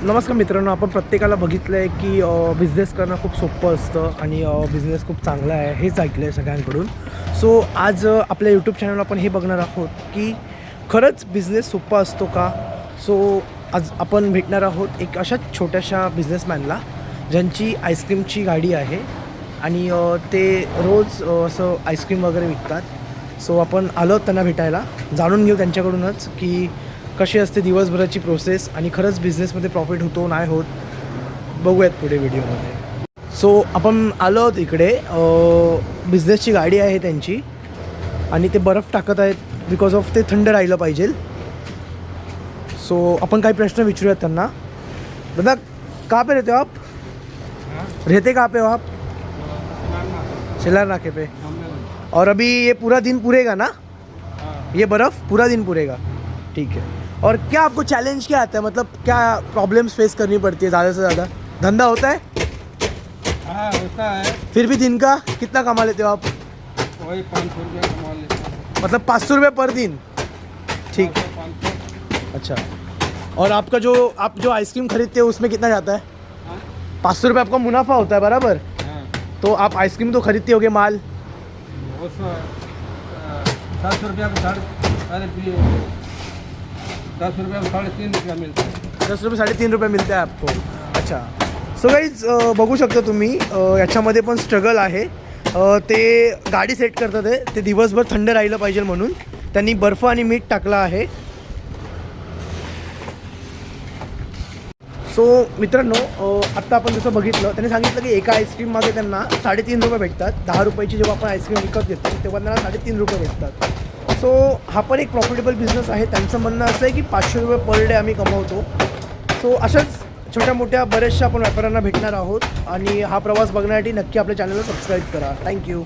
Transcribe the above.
नमस्कार मित्रांनो, आपण प्रत्येकाला बघितलं आहे की बिझनेस करणं खूप सोपं असतं आणि बिझनेस खूप चांगला आहे हेच ऐकलं आहे सगळ्यांकडून. सो आज आपल्या यूट्यूब चॅनलवर आपण हे बघणार आहोत की खरंच बिझनेस सोपा असतो का. सो आज आपण भेटणार आहोत एक अशा छोट्याशा बिझनेसमॅनला ज्यांची आईस्क्रीमची गाडी आहे आणि ते रोज असं आईस्क्रीम वगैरे विकतात. सो आपण आलो त्यांना भेटायला, जाणून घेऊ त्यांच्याकडूनच की कशी असते दिवसभराची प्रोसेस आणि खरंच बिझनेसमध्ये प्रॉफिट होतो नाही होत, बघूयात पुढे व्हिडिओमध्ये. सो आपण आलो आहोत इकडे, बिझनेसची गाडी आहे त्यांची आणि ते बर्फ टाकत आहेत बिकॉज ऑफ ते थंड राहिलं पाहिजे. सो आपण काही प्रश्न विचारूयात त्यांना. दादा, कहाँ पे रहते हो आप? रहते कहाँ पे हो आप? शिलार नाके पे. और अभी ये पूरा दिन पूरेगा ना? ये बर्फ़ पूरा दिन पूरेगा, ठीक है. और क्या आपको चैलेंज क्या आता है, मतलब क्या प्रॉब्लम्स फेस करनी पड़ती है ज़्यादा से ज़्यादा? धंधा होता है? हाँ होता है. फिर भी दिन का कितना कमा लेते हो आप? वही 500 रुपया कमा लेते हैं. मतलब 500 रुपये पर दिन, ठीक. 500. अच्छा. और आपका जो आप जो आइसक्रीम खरीदते हो उसमें कितना जाता है? हाँ? 500 रुपये आपका मुनाफा होता है बराबर. हाँ. तो आप आइसक्रीम तो खरीदते होगे माल. वो 700 रुपया को 10 रुपया को 3.5 रुपया मिलता है. 10 रुपये 3.5 रुपये मिळते आहे आपको. अच्छा. सो गाईज बघू शकता तुम्ही, याच्यामध्ये पण स्ट्रगल आहे. ते गाडी सेट करतात आहे, ते दिवसभर थंड राहिलं पाहिजे म्हणून त्यांनी बर्फ आणि मीठ टाकलं आहे. सो मित्रांनो, आत्ता आपण जसं बघितलं त्यांनी सांगितलं की एका आईस्क्रीम मागे त्यांना 3.5 रुपये भेटतात. 10 रुपयाची जेव्हा आपण आईस्क्रीम विकत घेतो तेव्हा त्यांना 3.5 रुपये भेटतात. सो हा पण एक प्रॉफिटेबल बिझनेस आहे. त्यांचं म्हणणं असं आहे की 500 रुपये पर डे आम्ही कमवतो. सो अशाच छोट्या मोठ्या बऱ्याचशा आपण व्यापाऱ्यांना भेटणार आहोत आणि हा प्रवास बघण्यासाठी नक्की आपल्या चॅनलला सबस्क्राईब करा. थँक्यू.